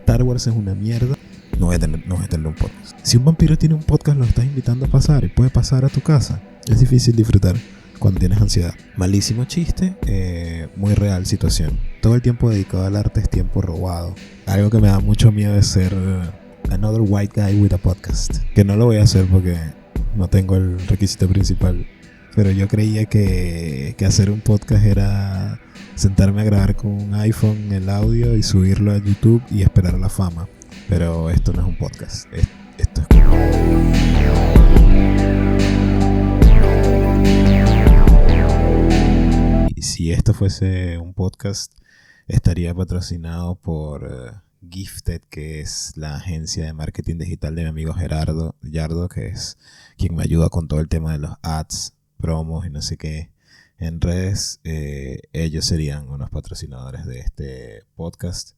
Star Wars es una mierda, no voy a tener un podcast. Si un vampiro tiene un podcast, lo estás invitando a pasar y puede pasar a tu casa. Es difícil disfrutar cuando tienes ansiedad. Malísimo chiste, muy real situación. Todo el tiempo dedicado al arte es tiempo robado. Algo que me da mucho miedo es ser another white guy with a podcast. Que no lo voy a hacer porque no tengo el requisito principal. Pero yo creía que hacer un podcast era sentarme a grabar con un iPhone el audio y subirlo a YouTube y esperar la fama. Pero esto no es un podcast. Esto es como... Si esto fuese un podcast, estaría patrocinado por Gifted, que es la agencia de marketing digital de mi amigo Gerardo Yardo, que es quien me ayuda con todo el tema de los ads, promos y no sé qué en redes. Ellos serían unos patrocinadores de este podcast.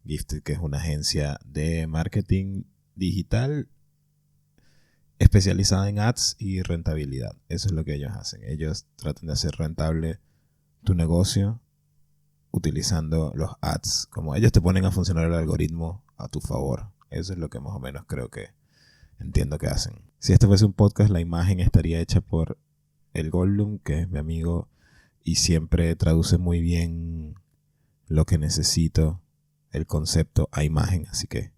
Gifted, que es una agencia de marketing digital especializada en ads y rentabilidad. Eso es lo que ellos hacen. Ellos tratan de hacer rentable tu negocio utilizando los ads. Como ellos te ponen a funcionar el algoritmo a tu favor. Eso es lo que más o menos creo que entiendo que hacen. Si este fuese un podcast, la imagen estaría hecha por el Goldblum, que es mi amigo y siempre traduce muy bien lo que necesito, el concepto a imagen. Así que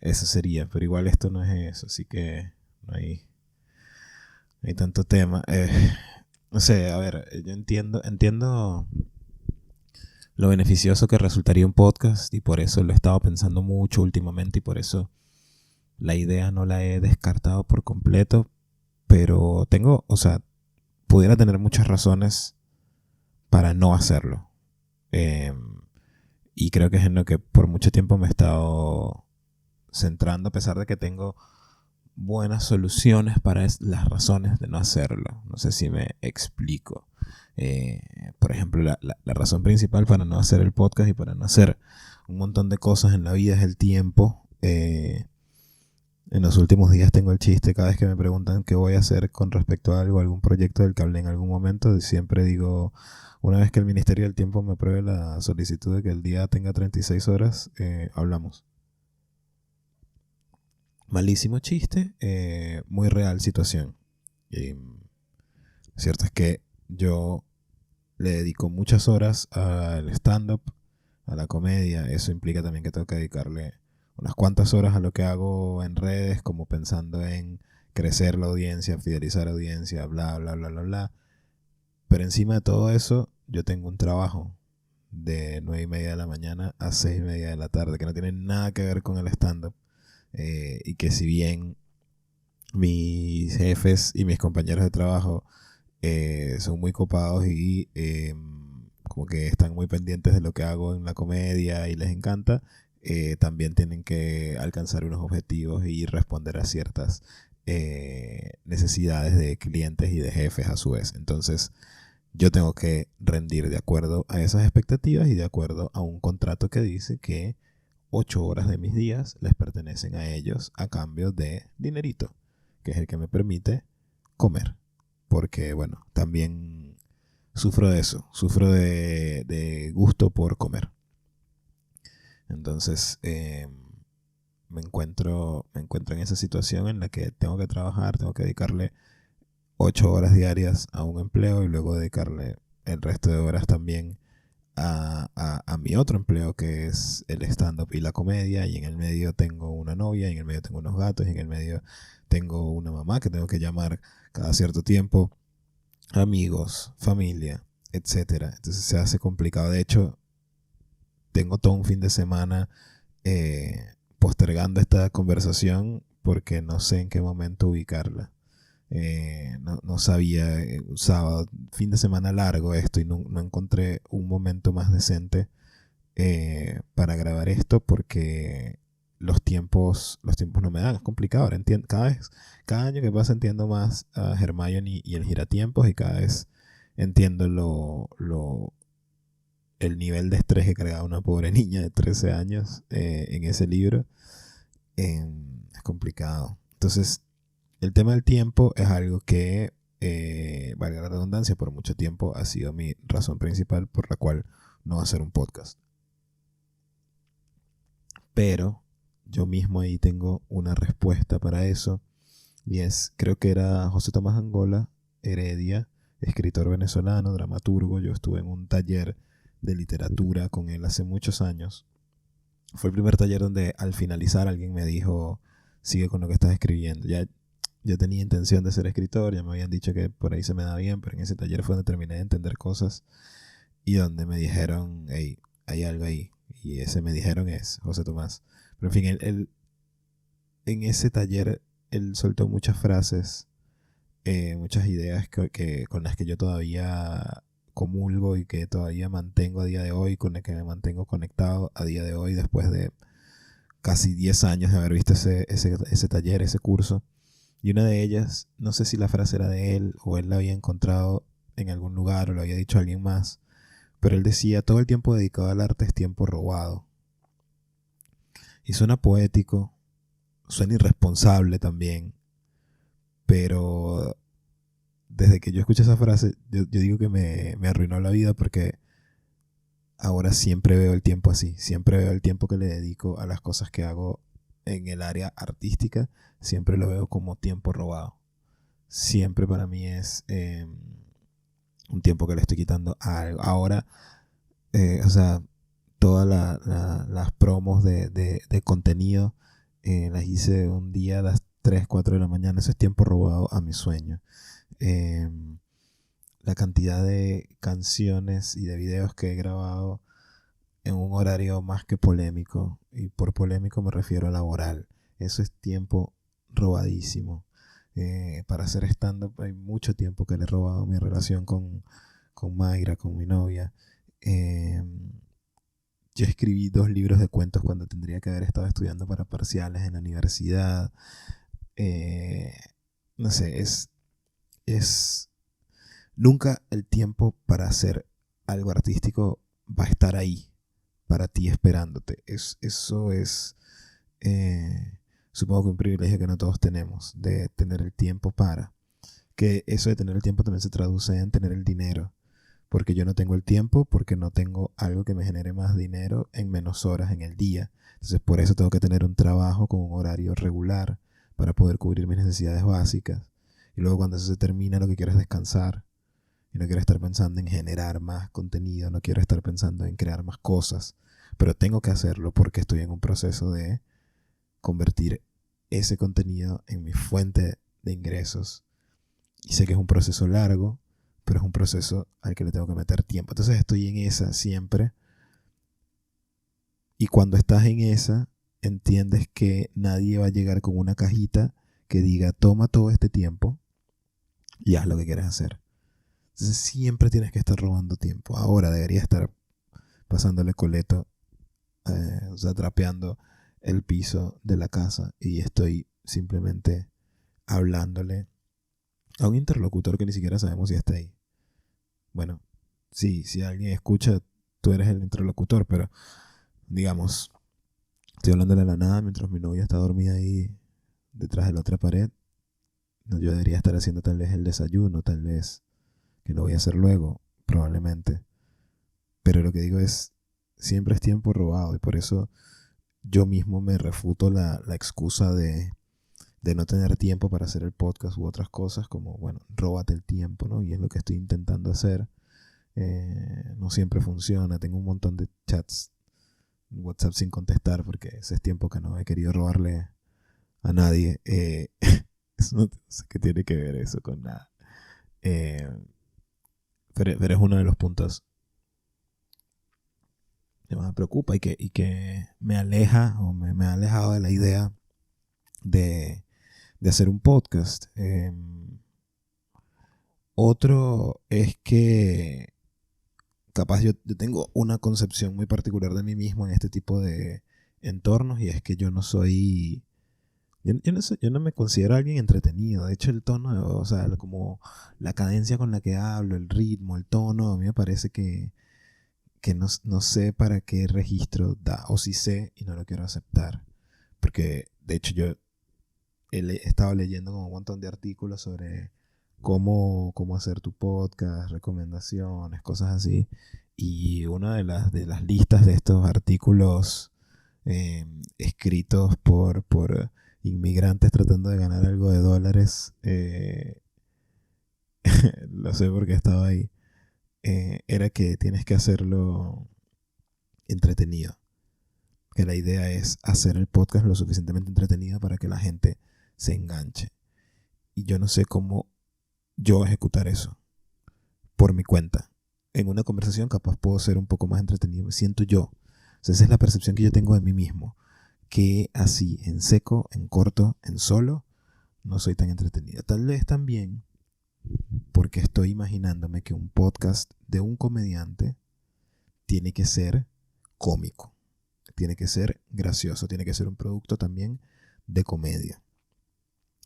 eso sería, pero igual esto no es eso, así que no hay tanto tema. No sé, a ver, yo entiendo lo beneficioso que resultaría un podcast y por eso lo he estado pensando mucho últimamente y por eso la idea no la he descartado por completo, pero pudiera tener muchas razones para no hacerlo. Y creo que es en lo que por mucho tiempo me he estado centrando, a pesar de que tengo buenas soluciones para las razones de no hacerlo. No sé si me explico. Por ejemplo, la razón principal para no hacer el podcast y para no hacer un montón de cosas en la vida es el tiempo. En los últimos días tengo el chiste, cada vez que me preguntan qué voy a hacer con respecto a algún proyecto del que hablé en algún momento, siempre digo, una vez que el Ministerio del Tiempo me apruebe la solicitud de que el día tenga 36 horas, hablamos. Malísimo chiste, muy real situación. Cierto es que yo le dedico muchas horas al stand-up, a la comedia. Eso implica también que tengo que dedicarle unas cuantas horas a lo que hago en redes, como pensando en crecer la audiencia, fidelizar audiencia, bla, bla, bla, bla, bla. Pero encima de todo eso, yo tengo un trabajo de 9:30 de la mañana a 6:30 de la tarde, que no tiene nada que ver con el stand-up. Y que si bien mis jefes y mis compañeros de trabajo son muy copados y como que están muy pendientes de lo que hago en la comedia y les encanta, también tienen que alcanzar unos objetivos y responder a ciertas necesidades de clientes y de jefes a su vez. Entonces yo tengo que rendir de acuerdo a esas expectativas y de acuerdo a un contrato que dice que 8 horas de mis días les pertenecen a ellos a cambio de dinerito, que es el que me permite comer. Porque, bueno, también sufro de eso, sufro de gusto por comer. Entonces, me encuentro en esa situación en la que tengo que trabajar, tengo que dedicarle 8 horas diarias a un empleo y luego dedicarle el resto de horas también a mi otro empleo, que es el stand-up y la comedia, y en el medio tengo una novia, y en el medio tengo unos gatos, y en el medio tengo una mamá que tengo que llamar cada cierto tiempo, amigos, familia, etcétera. Entonces se hace complicado. De hecho, tengo todo un fin de semana postergando esta conversación porque no sé en qué momento ubicarla. No sabía, un sábado, fin de semana largo esto, y no encontré un momento más decente para grabar esto porque los tiempos no me dan. Es complicado. Ahora cada año que pasa entiendo más a Hermione y el giratiempos, y cada vez entiendo el nivel de estrés que cargaba una pobre niña de 13 años en ese libro. Es complicado. Entonces, el tema del tiempo es algo que, valga la redundancia, por mucho tiempo ha sido mi razón principal por la cual no hacer un podcast. Pero yo mismo ahí tengo una respuesta para eso. Y creo que era José Tomás Angola Heredia, escritor venezolano, dramaturgo. Yo estuve en un taller de literatura con él hace muchos años. Fue el primer taller donde al finalizar alguien me dijo, sigue con lo que estás escribiendo. Ya yo tenía intención de ser escritor, ya me habían dicho que por ahí se me da bien, pero en ese taller fue donde terminé de entender cosas y donde me dijeron, hey, hay algo ahí. Y ese me dijeron es José Tomás. Pero en fin, en ese taller él soltó muchas frases, muchas ideas con las que yo todavía comulgo y que todavía mantengo a día de hoy, con las que me mantengo conectado a día de hoy después de casi 10 años de haber visto ese taller, ese curso. Y una de ellas, no sé si la frase era de él o él la había encontrado en algún lugar o lo había dicho a alguien más, pero él decía, todo el tiempo dedicado al arte es tiempo robado. Y suena poético, suena irresponsable también, pero desde que yo escuché esa frase, yo digo que me arruinó la vida porque ahora siempre veo el tiempo así, siempre veo el tiempo que le dedico a las cosas que hago en el área artística, siempre lo veo como tiempo robado. Siempre para mí es un tiempo que le estoy quitando a algo. Ahora, o sea, todas las promos de contenido las hice un día a las 3 4 de la mañana. Eso es tiempo robado a mi sueño. La cantidad de canciones y de videos que he grabado en un horario más que polémico, y por polémico me refiero a laboral. Eso es tiempo robadísimo. Para hacer stand-up hay mucho tiempo que le he robado mi relación con Mayra, con mi novia. Yo escribí 2 libros de cuentos cuando tendría que haber estado estudiando para parciales en la universidad. No sé, es nunca el tiempo para hacer algo artístico va a estar ahí para ti esperándote. Eso es, supongo que un privilegio que no todos tenemos, de tener el tiempo para. Que eso de tener el tiempo también se traduce en tener el dinero. Porque yo no tengo el tiempo, porque no tengo algo que me genere más dinero en menos horas en el día. Entonces por eso tengo que tener un trabajo con un horario regular para poder cubrir mis necesidades básicas. Y luego cuando eso se termina lo que quiero es descansar. Y no quiero estar pensando en generar más contenido, no quiero estar pensando en crear más cosas. Pero tengo que hacerlo porque estoy en un proceso de convertir ese contenido en mi fuente de ingresos. Y sé que es un proceso largo, pero es un proceso al que le tengo que meter tiempo. Entonces estoy en esa siempre. Y cuando estás en esa, entiendes que nadie va a llegar con una cajita que diga, toma todo este tiempo y haz lo que quieres hacer. Entonces siempre tienes que estar robando tiempo. Ahora debería estar pasándole coleto, o sea, trapeando el piso de la casa y estoy simplemente hablándole a un interlocutor que ni siquiera sabemos si está ahí. Bueno, sí, si alguien escucha, tú eres el interlocutor, pero digamos, estoy hablándole a la nada mientras mi novia está dormida ahí detrás de la otra pared. Yo debería estar haciendo tal vez el desayuno, tal vez, que lo voy a hacer luego, probablemente. Pero lo que digo es, siempre es tiempo robado y por eso yo mismo me refuto la excusa de no tener tiempo para hacer el podcast u otras cosas, como, bueno, róbate el tiempo, ¿no? Y es lo que estoy intentando hacer. No siempre funciona. Tengo un montón de chats WhatsApp sin contestar porque ese es tiempo que no he querido robarle a nadie. No sé qué tiene que ver eso con nada. Pero es uno de los puntos que más me preocupa y que me aleja o me ha alejado de la idea de hacer un podcast. Otro es que capaz yo tengo una concepción muy particular de mí mismo en este tipo de entornos y es que yo no soy... yo no me considero alguien entretenido. De hecho, el tono, o sea, como la cadencia con la que hablo, el ritmo, el tono, a mí me parece que no sé para qué registro da, o si sé y no lo quiero aceptar. Porque, de hecho, yo he estado leyendo como un montón de artículos sobre cómo hacer tu podcast, recomendaciones, cosas así. Y una de las listas de estos artículos escritos por inmigrantes tratando de ganar algo de dólares. Lo sé porque estaba ahí. Era que tienes que hacerlo entretenido. Que la idea es hacer el podcast lo suficientemente entretenido para que la gente se enganche. Y yo no sé cómo yo ejecutar eso por mi cuenta. En una conversación capaz puedo ser un poco más entretenido, me siento yo. O sea, esa es la percepción que yo tengo de mí mismo. Que así, en seco, en corto, en solo, no soy tan entretenido. Tal vez también porque estoy imaginándome que un podcast de un comediante tiene que ser cómico, tiene que ser gracioso, tiene que ser un producto también de comedia.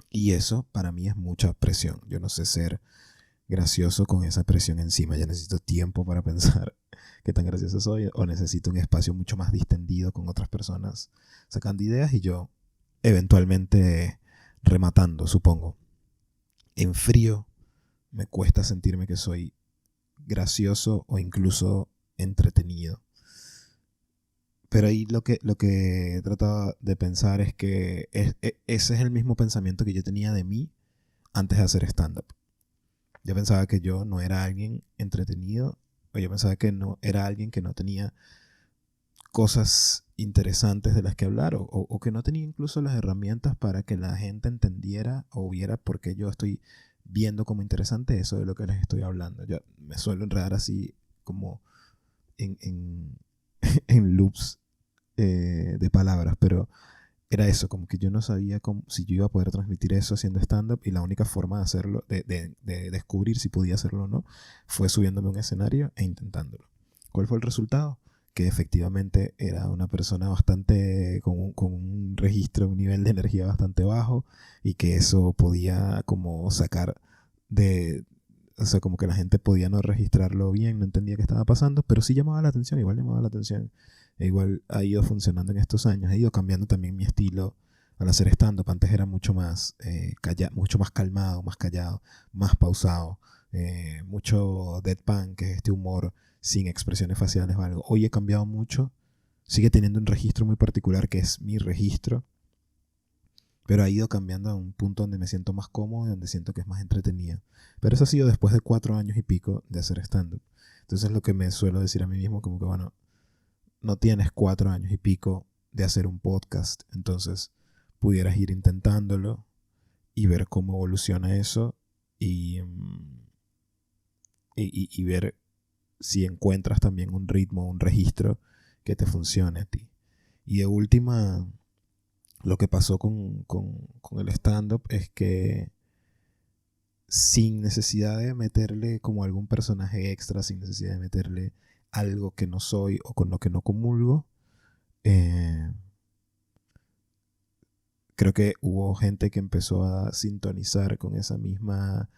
Y eso para mí es mucha presión. Yo no sé ser gracioso con esa presión encima. Ya necesito tiempo para pensar qué tan gracioso soy, o necesito un espacio mucho más distendido con otras personas sacando ideas y yo eventualmente rematando, supongo. En frío me cuesta sentirme que soy gracioso o incluso entretenido. Pero ahí lo que he tratado de pensar es que ese es el mismo pensamiento que yo tenía de mí antes de hacer stand-up. Yo pensaba que yo no era alguien entretenido, o yo pensaba que no era alguien que no tenía cosas interesantes de las que hablar, o que no tenía incluso las herramientas para que la gente entendiera o viera por qué yo estoy viendo como interesante eso de lo que les estoy hablando. Yo me suelo enredar así como en en loops de palabras, pero era eso, como que yo no sabía si yo iba a poder transmitir eso haciendo stand-up, y la única forma de hacerlo, de descubrir si podía hacerlo o no, fue subiéndome a un escenario e intentándolo. ¿Cuál fue el resultado? Que efectivamente era una persona bastante, con un registro, un nivel de energía bastante bajo, y que eso podía como sacar de... O sea, como que la gente podía no registrarlo bien, no entendía qué estaba pasando, pero sí llamaba la atención, igual llamaba la atención. E igual ha ido funcionando en estos años. He ido cambiando también mi estilo al hacer stand-up. Antes era mucho más, mucho más calmado, más callado, más pausado. Mucho deadpan, que es este humor sin expresiones faciales o algo. Hoy he cambiado mucho. Sigue teniendo un registro muy particular que es mi registro, pero ha ido cambiando a un punto donde me siento más cómodo y donde siento que es más entretenido. Pero eso ha sido después de 4 años y pico de hacer stand-up. Entonces lo que me suelo decir a mí mismo, como que bueno, no tienes 4 años y pico de hacer un podcast, entonces pudieras ir intentándolo y ver cómo evoluciona eso, y, y ver si encuentras también un ritmo, un registro que te funcione a ti. Y de última, lo que pasó con el stand-up es que sin necesidad de meterle como algún personaje extra, sin necesidad de meterle algo que no soy o con lo que no comulgo, creo que hubo gente que empezó a sintonizar con esa misma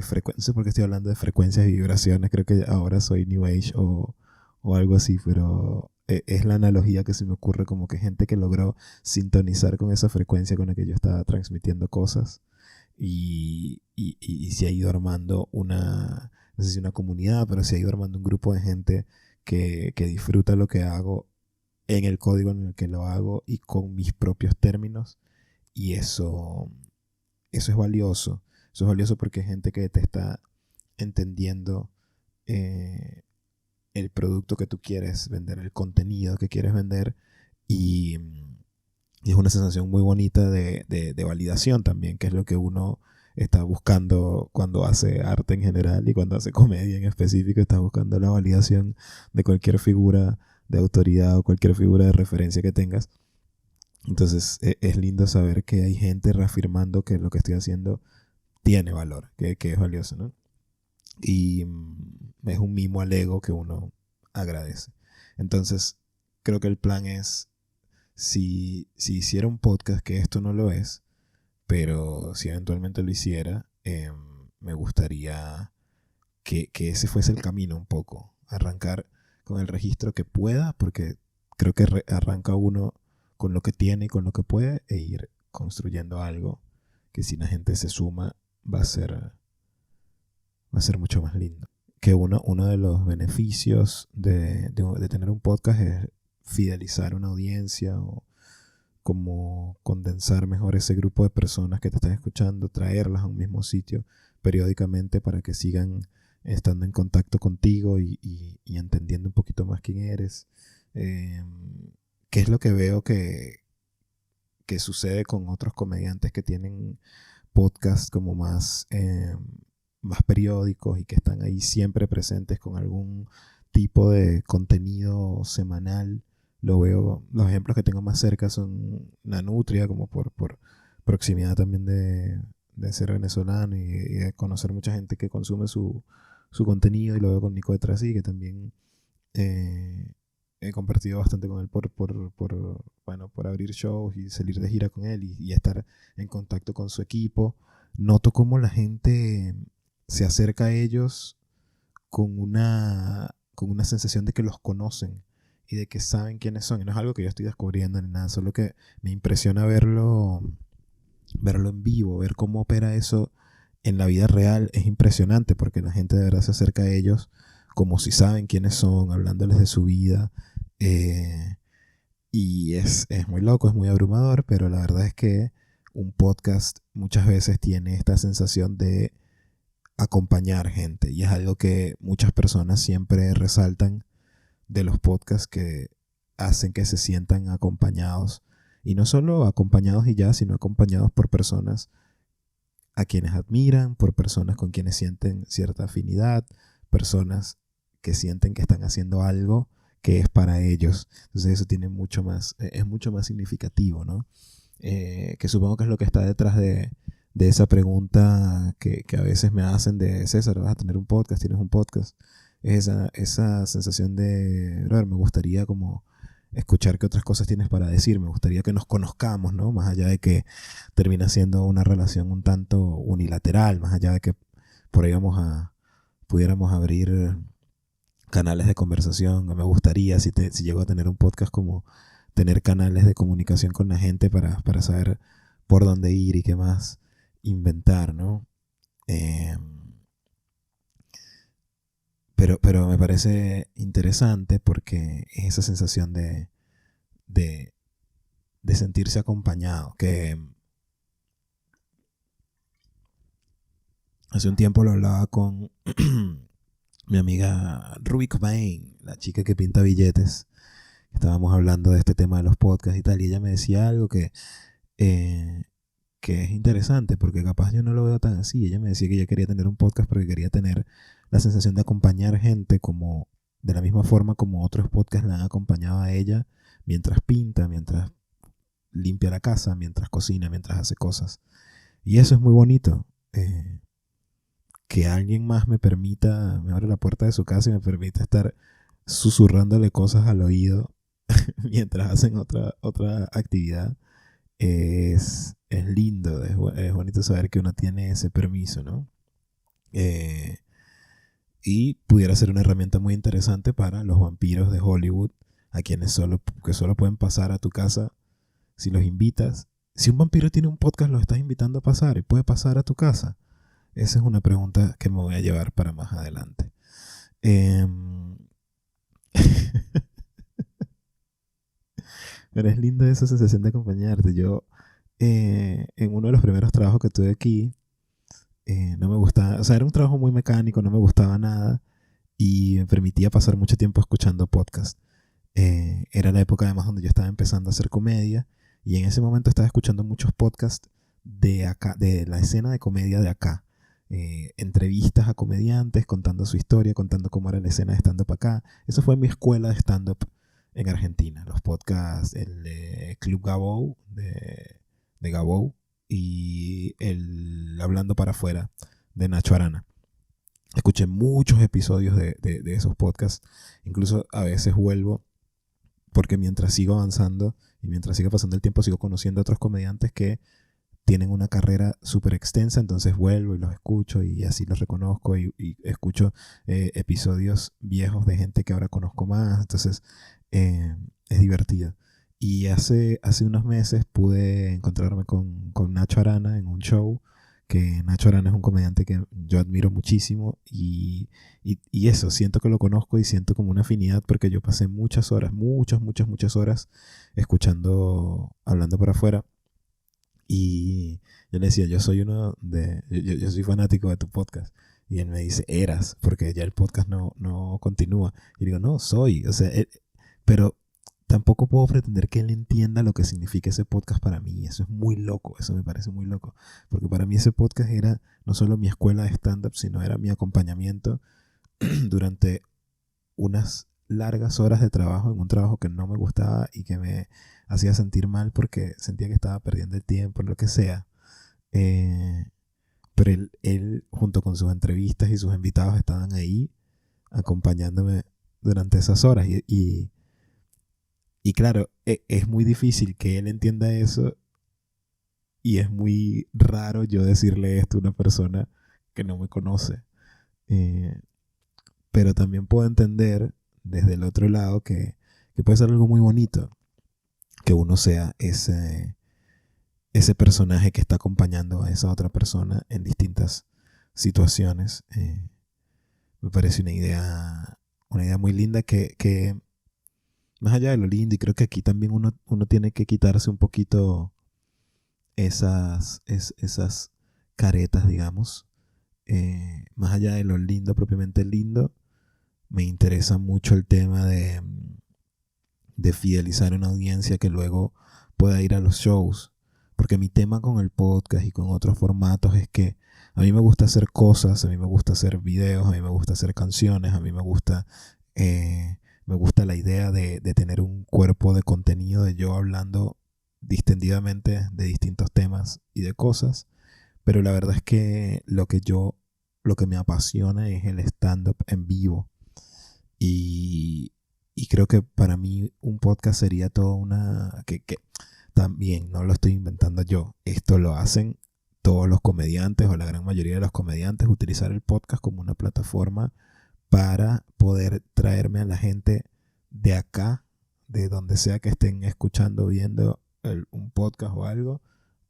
frecuencia, porque estoy hablando de frecuencias y vibraciones, creo que ahora soy New Age o algo así, pero es la analogía que se me ocurre, como que gente que logró sintonizar con esa frecuencia con la que yo estaba transmitiendo cosas, y se ha ido armando una, no sé si una comunidad, pero se ha ido armando un grupo de gente que disfruta lo que hago en el código en el que lo hago y con mis propios términos, y eso es valioso. Eso es valioso porque hay gente que te está entendiendo eh, el producto que tú quieres vender, el contenido que quieres vender, y, y es una sensación muy bonita de validación también, que es lo que uno está buscando cuando hace arte en general y cuando hace comedia en específico. Está buscando la validación de cualquier figura de autoridad o cualquier figura de referencia que tengas. Entonces es lindo saber que hay gente reafirmando que lo que estoy haciendo tiene valor, que es valioso, ¿no? Y es un mimo al ego que uno agradece. Entonces, creo que el plan es, si hiciera un podcast, que esto no lo es, pero si eventualmente lo hiciera, me gustaría que ese fuese el camino un poco. Arrancar con el registro que pueda, porque creo que arranca uno con lo que tiene y con lo que puede, e ir construyendo algo que, si la gente se suma, va a ser mucho más lindo. Que uno de los beneficios de tener un podcast es fidelizar una audiencia o como condensar mejor ese grupo de personas que te están escuchando, traerlas a un mismo sitio periódicamente para que sigan estando en contacto contigo y entendiendo un poquito más quién eres. ¿Qué es lo que veo que sucede con otros comediantes que tienen podcasts como más periódicos y que están ahí siempre presentes con algún tipo de contenido semanal? Lo veo, los ejemplos que tengo más cerca son Nanutria, como por proximidad también de ser venezolano y de conocer mucha gente que consume su contenido, y lo veo con Nico de Trasí, que también he compartido bastante con él por abrir shows y salir de gira con él y estar en contacto con su equipo. Noto cómo la gente se acerca a ellos con una sensación de que los conocen y de que saben quiénes son. Y no es algo que yo estoy descubriendo ni nada, solo que me impresiona verlo en vivo, ver cómo opera eso en la vida real. Es impresionante porque la gente de verdad se acerca a ellos como si saben quiénes son, hablándoles de su vida. Y es muy loco, es muy abrumador, pero la verdad es que un podcast muchas veces tiene esta sensación de acompañar gente, y es algo que muchas personas siempre resaltan de los podcasts, que hacen que se sientan acompañados, y no solo acompañados y ya, sino acompañados por personas a quienes admiran, por personas con quienes sienten cierta afinidad, personas que sienten que están haciendo algo que es para ellos. Entonces eso tiene es mucho más significativo, ¿no? Que supongo que es lo que está detrás de esa pregunta que a veces me hacen de: César, ¿vas a tener un podcast? ¿Tienes un podcast? Es esa sensación de: brother, me gustaría como escuchar qué otras cosas tienes para decir, me gustaría que nos conozcamos, ¿no? Más allá de que termina siendo una relación un tanto unilateral, más allá de que por ahí pudiéramos abrir canales de conversación. Me gustaría, si llego a tener un podcast, como tener canales de comunicación con la gente para saber por dónde ir y qué más inventar, ¿no? Pero me parece interesante porque es esa sensación de sentirse acompañado, que hace un tiempo lo hablaba con mi amiga Ruby Cobain, la chica que pinta billetes. Estábamos hablando de este tema de los podcasts y tal, y ella me decía algo que es interesante, porque capaz yo no lo veo tan así. Ella me decía que ella quería tener un podcast porque quería tener la sensación de acompañar gente, como de la misma forma como otros podcasts la han acompañado a ella mientras pinta, mientras limpia la casa, mientras cocina, mientras hace cosas. Y eso es muy bonito. Que alguien más me abre la puerta de su casa y me permita estar susurrándole cosas al oído mientras hacen otra actividad. Es lindo, es bonito saber que uno tiene ese permiso, ¿no? Y pudiera ser una herramienta muy interesante para los vampiros de Hollywood, a quienes solo pueden pasar a tu casa si los invitas. Si un vampiro tiene un podcast, lo estás invitando a pasar y puede pasar a tu casa. Esa es una pregunta que me voy a llevar para más adelante. Pero es linda esa sensación de acompañarte. Yo, en uno de los primeros trabajos que tuve aquí, no me gustaba, o sea, era un trabajo muy mecánico, no me gustaba nada y me permitía pasar mucho tiempo escuchando podcasts. Era la época además donde yo estaba empezando a hacer comedia, y en ese momento estaba escuchando muchos podcasts de acá, de la escena de comedia de acá. Entrevistas a comediantes contando su historia, contando cómo era la escena de stand-up acá. Eso fue mi escuela de stand-up en Argentina. Los podcasts, el Club Gabou de Gabou, y el Hablando para Afuera de Nacho Arana. Escuché muchos episodios de esos podcasts. Incluso a veces vuelvo, porque mientras sigo avanzando y mientras siga pasando el tiempo, sigo conociendo a otros comediantes que tienen una carrera súper extensa. Entonces vuelvo y los escucho y así los reconozco, y escucho episodios viejos de gente que ahora conozco más. Entonces es divertido. Y hace unos meses pude encontrarme con Nacho Arana en un show que Nacho Arana es un comediante que yo admiro muchísimo y eso, siento que lo conozco y siento como una afinidad porque yo pasé muchas horas, muchas horas escuchando, hablando por afuera y yo le decía, yo soy yo soy fanático de tu podcast. Y él me dice, eras, porque ya el podcast no continúa. Y digo, no, soy. O sea, pero tampoco puedo pretender que él entienda lo que significa ese podcast para mí. Eso es muy loco, eso me parece muy loco. Porque para mí ese podcast era no solo mi escuela de stand-up, sino era mi acompañamiento durante unas largas horas de trabajo, en un trabajo que no me gustaba y que me hacía sentir mal porque sentía que estaba perdiendo el tiempo, lo que sea. Eh, pero él, junto con sus entrevistas y sus invitados, estaban ahí acompañándome durante esas horas. Y claro, es muy difícil que él entienda eso y es muy raro yo decirle esto a una persona que no me conoce. Eh, pero también puedo entender desde el otro lado que puede ser algo muy bonito que uno sea ese personaje que está acompañando a esa otra persona en distintas situaciones. Me parece una idea muy linda que más allá de lo lindo, y creo que aquí también uno tiene que quitarse un poquito esas caretas, digamos. Más allá de lo lindo, propiamente lindo, me interesa mucho el tema de fidelizar una audiencia que luego pueda ir a los shows. Porque mi tema con el podcast y con otros formatos es que a mí me gusta hacer cosas, a mí me gusta hacer videos, a mí me gusta hacer canciones, a mí me gusta la idea de tener un cuerpo de contenido de yo hablando distendidamente de distintos temas y de cosas. Pero la verdad es que lo que me apasiona es el stand-up en vivo. Y creo que para mí un podcast sería toda que también no lo estoy inventando yo. Esto lo hacen todos los comediantes o la gran mayoría de los comediantes, utilizar el podcast como una plataforma para poder traerme a la gente de acá, de donde sea que estén escuchando, viendo un podcast o algo,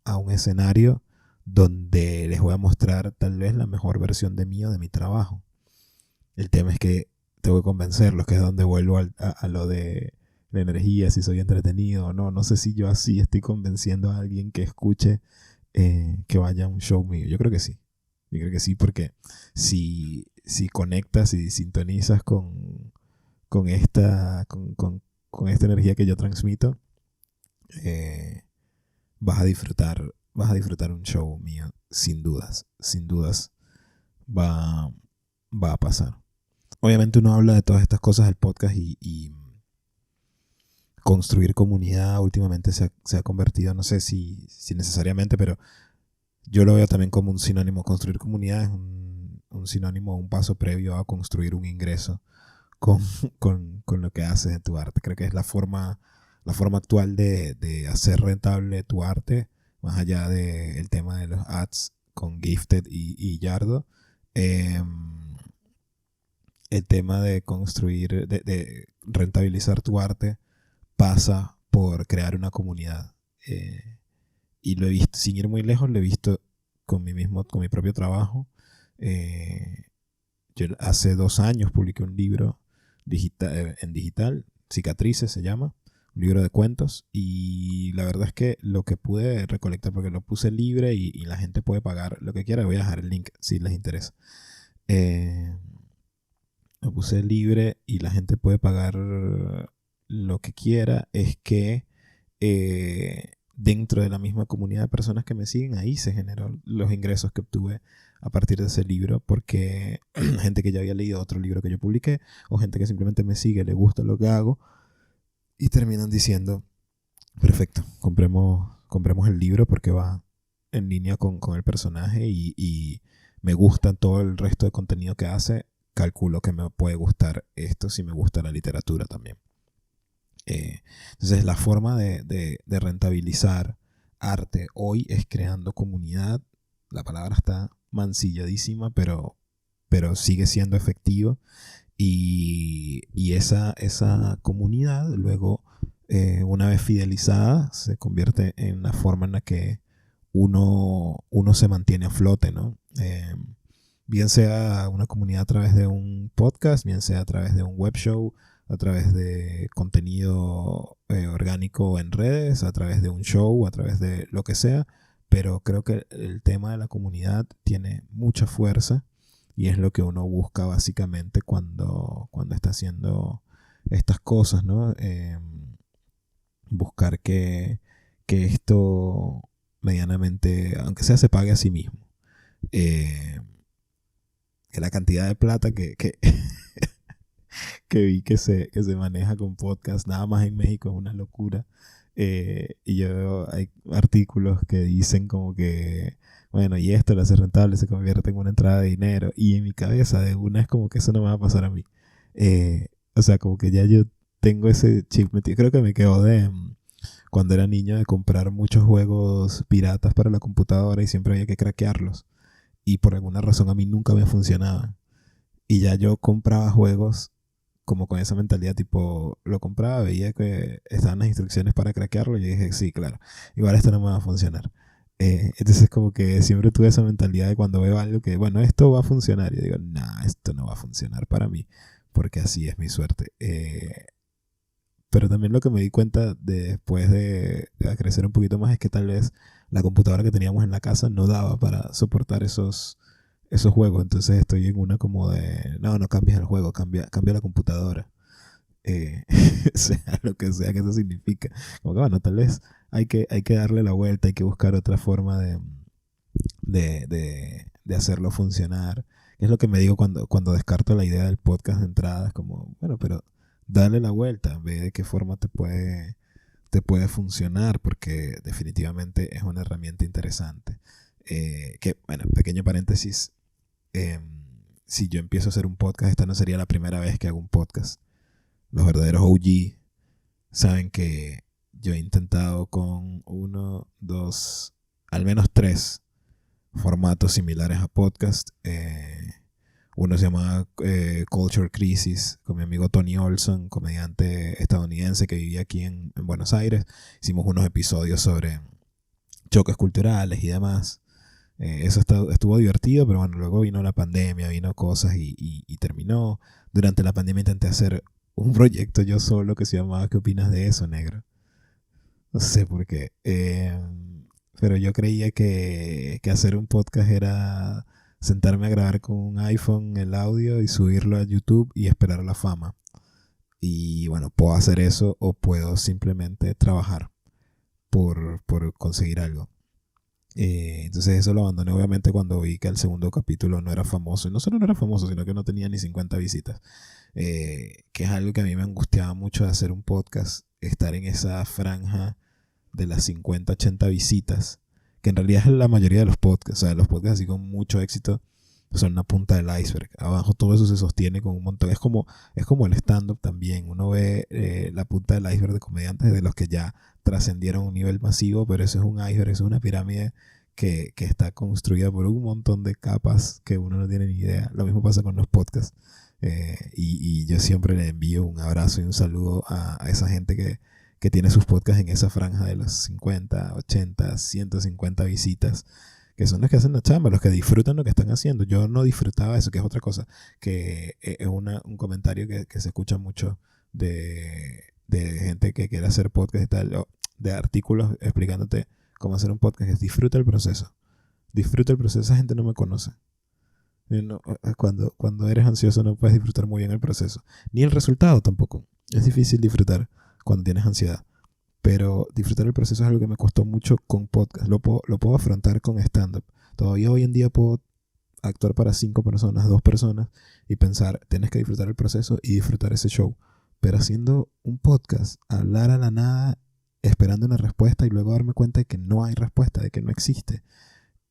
a un escenario donde les voy a mostrar tal vez la mejor versión de mí o de mi trabajo. El tema es que tengo que convencerlos, que es donde vuelvo a lo de la energía, si soy entretenido o no. No sé si yo así estoy convenciendo a alguien que escuche que vaya a un show mío. Yo creo que sí. Yo creo que sí, porque si conectas y sintonizas con con esta energía que yo transmito, eh, vas a disfrutar un show mío, sin dudas va, va a pasar. Obviamente uno habla de todas estas cosas del podcast y construir comunidad últimamente se ha convertido, no sé si necesariamente, pero yo lo veo también como un sinónimo. Construir comunidad es un sinónimo, un paso previo a construir un ingreso con, con lo que haces de tu arte. Creo que es la forma actual de hacer rentable tu arte, más allá del tema de los ads con Gifted y Yardo. El tema de construir, de rentabilizar tu arte pasa por crear una comunidad. Y lo he visto, sin ir muy lejos, lo he visto con mi propio trabajo. Eh, yo hace 2 años publiqué un libro en digital, Cicatrices se llama, un libro de cuentos, y la verdad es que lo que pude recolectar, porque lo puse libre y la gente puede pagar lo que quiera, voy a dejar el link si les interesa. Lo puse libre y la gente puede pagar lo que quiera. Es que dentro de la misma comunidad de personas que me siguen, ahí se generó los ingresos que obtuve a partir de ese libro, porque gente que ya había leído otro libro que yo publiqué, o gente que simplemente me sigue, le gusta lo que hago, y terminan diciendo, perfecto, compremos el libro porque va en línea con el personaje y me gusta todo el resto de contenido que hace. Calculo que me puede gustar esto si me gusta la literatura también. Entonces la forma de rentabilizar arte hoy es creando comunidad. La palabra está mancilladísima, pero sigue siendo efectivo. Y esa comunidad luego, una vez fidelizada, se convierte en la forma en la que uno se mantiene a flote, ¿no? Bien sea una comunidad a través de un podcast, bien sea a través de un web show, a través de contenido orgánico en redes, a través de un show, a través de lo que sea, pero creo que el tema de la comunidad tiene mucha fuerza y es lo que uno busca básicamente cuando está haciendo estas cosas, ¿no? Buscar que esto medianamente, aunque sea, se pague a sí mismo. Eh, que la cantidad de plata que vi que se maneja con podcast, nada más en México, es una locura. Y yo veo, hay artículos que dicen como que, bueno, y esto lo hace rentable, se convierte en una entrada de dinero. Y en mi cabeza de una es como que eso no me va a pasar a mí. O sea, como que ya yo tengo ese chip metido. Creo que me quedó de cuando era niño de comprar muchos juegos piratas para la computadora y siempre había que craquearlos. Y por alguna razón a mí nunca me funcionaba. Y ya yo compraba juegos como con esa mentalidad, tipo, lo compraba, veía que estaban las instrucciones para craquearlo y dije, sí, claro, igual esto no me va a funcionar. Entonces como que siempre tuve esa mentalidad de cuando veo algo que, bueno, esto va a funcionar. Y yo digo, nah, esto no va a funcionar para mí, porque así es mi suerte. Pero también lo que me di cuenta después de crecer un poquito más es que tal vez la computadora que teníamos en la casa no daba para soportar esos juegos. Entonces estoy en una como de, no, no cambies el juego, cambia la computadora. Eh, sea lo que sea que eso significa. Como que bueno, tal vez hay que darle la vuelta, hay que buscar otra forma de hacerlo funcionar. Es lo que me digo cuando descarto la idea del podcast de entrada. Es como, bueno, pero dale la vuelta, ve de qué forma te puede funcionar, porque definitivamente es una herramienta interesante. Que, bueno, pequeño paréntesis, eh, si yo empiezo a hacer un podcast, esta no sería la primera vez que hago un podcast. Los verdaderos OG saben que yo he intentado con uno, dos, al menos tres formatos similares a podcast. Uno se llama Culture Crisis, con mi amigo Tony Olson, comediante estadounidense que vivía aquí en Buenos Aires. Hicimos unos episodios sobre choques culturales y demás. Eso estuvo divertido, pero bueno, luego vino la pandemia, vino cosas y terminó. Durante la pandemia intenté hacer un proyecto yo solo que se llamaba ¿Qué opinas de eso, negro? No sé por qué. Pero yo creía que hacer un podcast era sentarme a grabar con un iPhone el audio y subirlo a YouTube y esperar la fama. Y bueno, puedo hacer eso o puedo simplemente trabajar por conseguir algo. Entonces eso lo abandoné obviamente cuando vi que el segundo capítulo no era famoso. Y no solo no era famoso, sino que no tenía ni 50 visitas. Que es algo que a mí me angustiaba mucho de hacer un podcast. Estar en esa franja de las 50, 80 visitas. Que en realidad es la mayoría de los podcasts. O sea, los podcasts así con mucho éxito son una punta del iceberg. Abajo todo eso se sostiene con un montón. Es como el stand-up también. Uno ve la punta del iceberg de comediantes de los que ya trascendieron un nivel masivo, pero eso es un iceberg, eso es una pirámide que está construida por un montón de capas que uno no tiene ni idea. Lo mismo pasa con los podcasts. Y yo siempre le envío un abrazo y un saludo a esa gente que tiene sus podcasts en esa franja de los 50, 80, 150 visitas, que son los que hacen la chamba, los que disfrutan lo que están haciendo. Yo no disfrutaba eso, que es otra cosa, que es un comentario que se escucha mucho de gente que quiere hacer podcast y tal, o de artículos explicándote cómo hacer un podcast, es disfruta el proceso. Disfruta el proceso, esa gente no me conoce. Cuando eres ansioso no puedes disfrutar muy bien el proceso, ni el resultado tampoco. Es difícil disfrutar cuando tienes ansiedad. Pero disfrutar el proceso es algo que me costó mucho con podcast. Lo puedo afrontar con stand-up. Todavía hoy en día puedo actuar para 5 personas, 2 personas y pensar, tienes que disfrutar el proceso y disfrutar ese show. Pero haciendo un podcast, hablar a la nada, esperando una respuesta y luego darme cuenta de que no hay respuesta, de que no existe,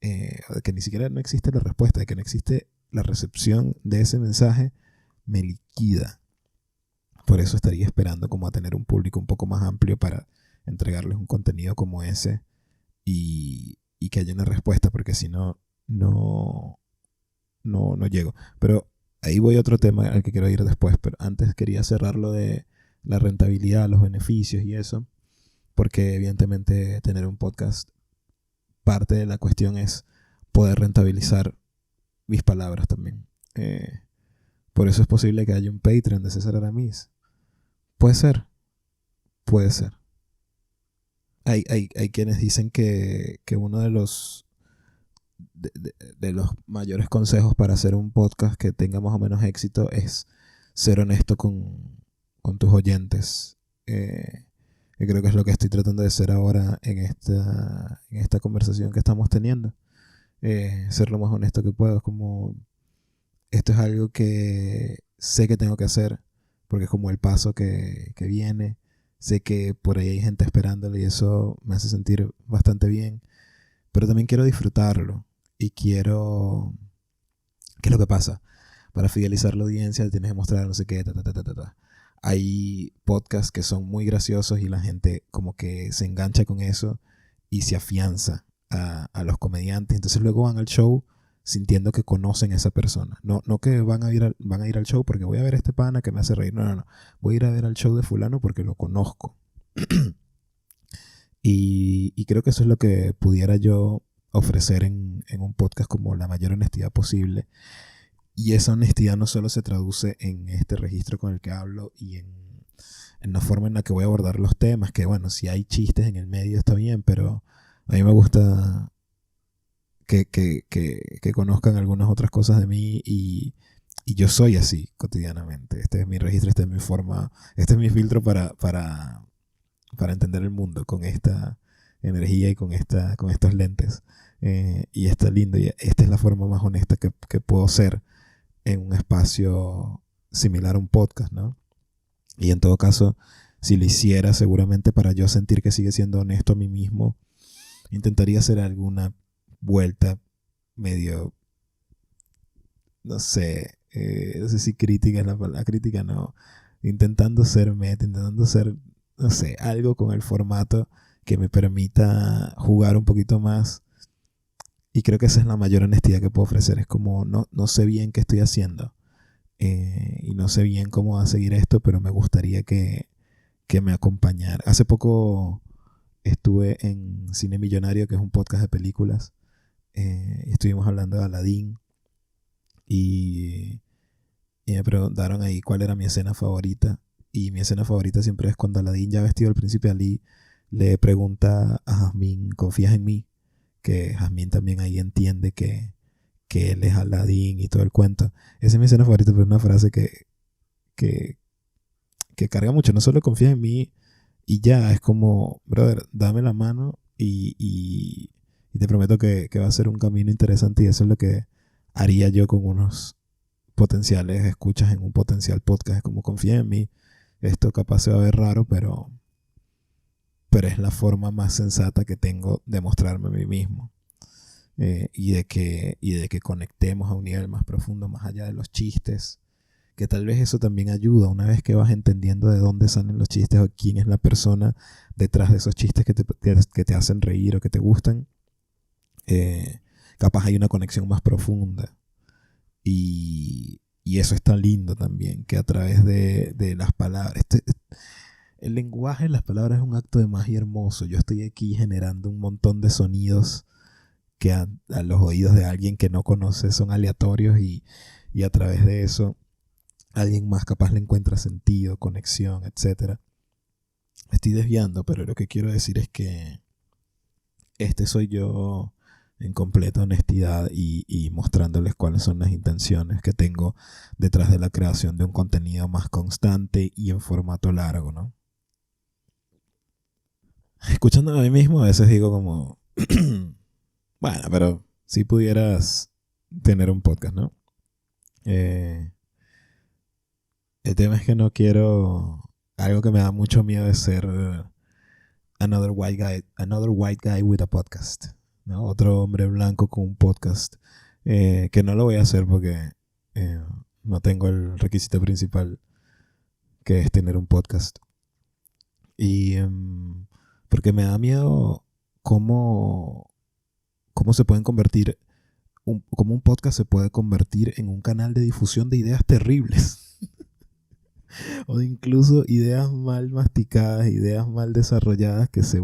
de que ni siquiera no existe la respuesta, de que no existe la recepción de ese mensaje, me liquida. Por eso estaría esperando como a tener un público un poco más amplio para entregarles un contenido como ese y que haya una respuesta, porque si no, no llego. Pero ahí voy a otro tema al que quiero ir después, pero antes quería cerrar lo de la rentabilidad, los beneficios y eso, porque evidentemente tener un podcast parte de la cuestión es poder rentabilizar mis palabras también. Por eso es posible que haya un Patreon de César Aramis. Puede ser, puede ser. Hay quienes dicen que uno de los de los mayores consejos para hacer un podcast que tenga más o menos éxito es ser honesto con tus oyentes. Y creo que es lo que estoy tratando de hacer ahora en esta conversación que estamos teniendo. Ser lo más honesto que puedo. Es como, esto es algo que sé que tengo que hacer, porque es como el paso que viene. Sé que por ahí hay gente esperándolo y eso me hace sentir bastante bien. Pero también quiero disfrutarlo. Y quiero... ¿Qué es lo que pasa? Para fidelizar la audiencia tienes que mostrar no sé qué, Hay podcasts que son muy graciosos y la gente como que se engancha con eso y se afianza a los comediantes. Entonces luego van al show sintiendo que conocen a esa persona. No que van a ir al show porque voy a ver a este pana que me hace reír. No. Voy a ir a ver al show de fulano porque lo conozco. Y creo que eso es lo que pudiera yo ofrecer en un podcast, como la mayor honestidad posible. Y esa honestidad no solo se traduce en este registro con el que hablo y en la forma en la que voy a abordar los temas, que bueno, si hay chistes en el medio está bien, pero a mí me gusta que conozcan algunas otras cosas de mí y yo soy así cotidianamente. Este es mi registro, esta es mi forma, este es mi filtro para entender el mundo con esta energía y con estos lentes. Y está lindo y esta es la forma más honesta que puedo ser en un espacio similar a un podcast, ¿no? Y en todo caso, si lo hiciera seguramente para yo sentir que sigue siendo honesto a mí mismo, intentaría hacer alguna vuelta medio, no sé si crítica es la palabra, crítica no, intentando ser meta, intentando ser, no sé, algo con el formato que me permita jugar un poquito más. Y creo que esa es la mayor honestidad que puedo ofrecer. Es como, no sé bien qué estoy haciendo. Y no sé bien cómo va a seguir esto, pero me gustaría que me acompañara. Hace poco estuve en Cine Millonario, que es un podcast de películas. Y estuvimos hablando de Aladdin. Y me preguntaron ahí cuál era mi escena favorita. Y mi escena favorita siempre es cuando Aladdin, ya vestido al príncipe Ali, le pregunta a Jasmine, ¿confías en mí? Que Jasmine también ahí entiende que él es Aladdin y todo el cuento. Esa es mi escena favorita, pero es una frase que carga mucho. No solo confías en mí y ya, es como, brother, dame la mano y te prometo que va a ser un camino interesante, y eso es lo que haría yo con unos potenciales escuchas en un potencial podcast. Es como, confía en mí. Esto capaz se va a ver raro, pero es la forma más sensata que tengo de mostrarme a mí mismo. Y de que conectemos a un nivel más profundo, más allá de los chistes, que tal vez eso también ayuda una vez que vas entendiendo de dónde salen los chistes o quién es la persona detrás de esos chistes que te hacen reír o que te gustan. Capaz hay una conexión más profunda, y eso está lindo también, que a través de las palabras, el lenguaje, las palabras es un acto de magia hermoso. Yo estoy aquí generando un montón de sonidos que a los oídos de alguien que no conoce son aleatorios, y a través de eso alguien más capaz le encuentra sentido, conexión, etc. Me estoy desviando, pero lo que quiero decir es que este soy yo en completa honestidad y mostrándoles cuáles son las intenciones que tengo detrás de la creación de un contenido más constante y en formato largo, ¿no? Escuchándome a mí mismo a veces digo como bueno, pero si pudieras tener un podcast, ¿no? El tema es que no quiero, algo que me da mucho miedo es ser another white guy with a podcast, ¿no? Otro hombre blanco con un podcast, que no lo voy a hacer porque no tengo el requisito principal, que es tener un podcast. Y porque me da miedo cómo se pueden convertir, cómo un podcast se puede convertir en un canal de difusión de ideas terribles. O incluso ideas mal masticadas, ideas mal desarrolladas que se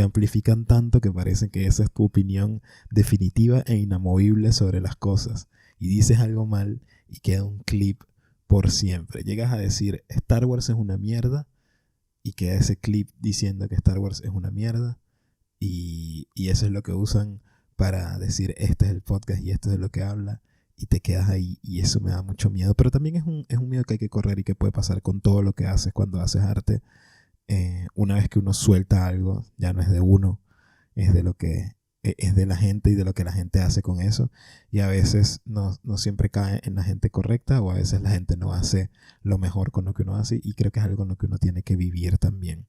amplifican tanto que parece que esa es tu opinión definitiva e inamovible sobre las cosas. Y dices algo mal y queda un clip por siempre. Llegas a decir Star Wars es una mierda y queda ese clip diciendo que Star Wars es una mierda. Y eso es lo que usan para decir este es el podcast y esto es de lo que habla. Y te quedas ahí y eso me da mucho miedo. Pero también es un miedo que hay que correr y que puede pasar con todo lo que haces cuando haces arte. Una vez que uno suelta algo, ya no es de uno, es de la gente y de lo que la gente hace con eso. Y a veces no siempre cae en la gente correcta, o a veces la gente no hace lo mejor con lo que uno hace, y creo que es algo con lo que uno tiene que vivir también.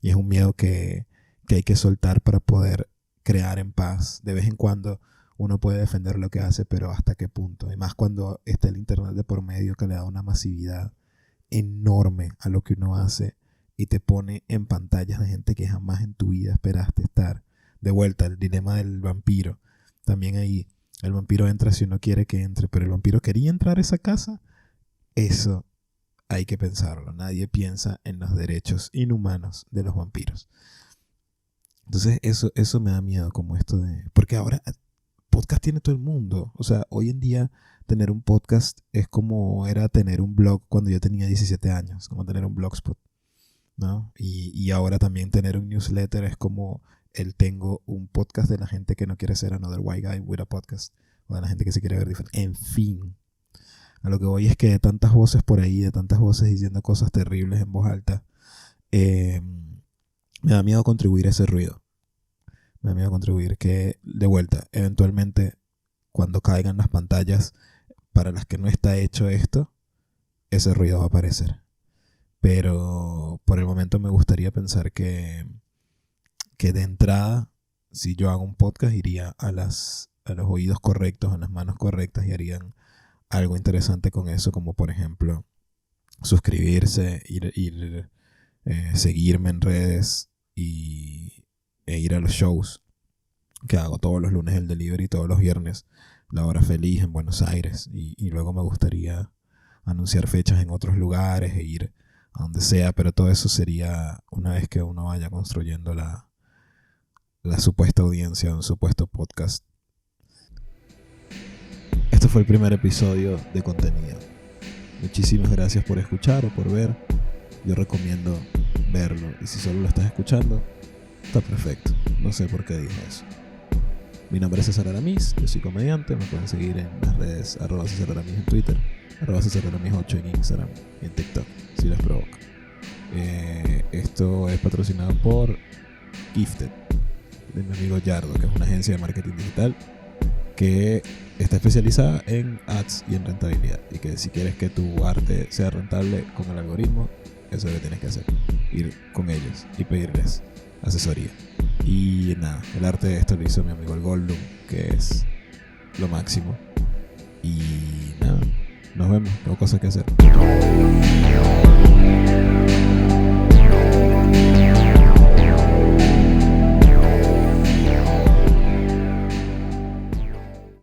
Y es un miedo que hay que soltar para poder crear en paz. De vez en cuando uno puede defender lo que hace, pero ¿hasta qué punto? Y más cuando está el internet de por medio, que le da una masividad enorme a lo que uno hace y te pone en pantallas de gente que jamás en tu vida esperaste estar. De vuelta, el dilema del vampiro. También ahí, el vampiro entra si uno quiere que entre, pero el vampiro quería entrar a esa casa. Eso hay que pensarlo. Nadie piensa en los derechos inhumanos de los vampiros. Entonces eso me da miedo, como esto de... Porque ahora podcast tiene todo el mundo. O sea, hoy en día tener un podcast es como era tener un blog cuando yo tenía 17 años, como tener un blogspot, ¿no? Y ahora también tener un newsletter es como tengo un podcast de la gente que no quiere ser another white guy with a podcast, o de la gente que se quiere ver diferente. En fin, a lo que voy es que de tantas voces por ahí, de tantas voces diciendo cosas terribles en voz alta, me da miedo contribuir a ese ruido. Me da miedo contribuir que, de vuelta, eventualmente, cuando caigan las pantallas para las que no está hecho esto, ese ruido va a aparecer. Pero por el momento me gustaría pensar que de entrada, si yo hago un podcast, iría a los oídos correctos, a las manos correctas, y harían algo interesante con eso, como por ejemplo suscribirse, seguirme en redes e ir a los shows que hago todos los lunes, el delivery, todos los viernes, La Hora Feliz en Buenos Aires, y luego me gustaría anunciar fechas en otros lugares e ir a donde sea, pero todo eso sería una vez que uno vaya construyendo la supuesta audiencia, un supuesto podcast. Este fue el primer episodio de contenido. Muchísimas gracias por escuchar o por ver. Yo recomiendo verlo, y si solo lo estás escuchando, está perfecto. No sé por qué dije eso. Mi nombre es César Aramis, yo soy comediante. Me pueden seguir en las redes @CésarAramis en Twitter, @CésarAramis8 en Instagram y en TikTok, si les provoca. Esto es patrocinado por Gifted, de mi amigo Yardo, que es una agencia de marketing digital que está especializada en ads y en rentabilidad, y que si quieres que tu arte sea rentable con el algoritmo, eso es lo que tienes que hacer, ir con ellos y pedirles asesoría. Y nada, el arte de esto lo hizo mi amigo el Goldum, que es lo máximo. Y nada, nos vemos, tengo cosas que hacer.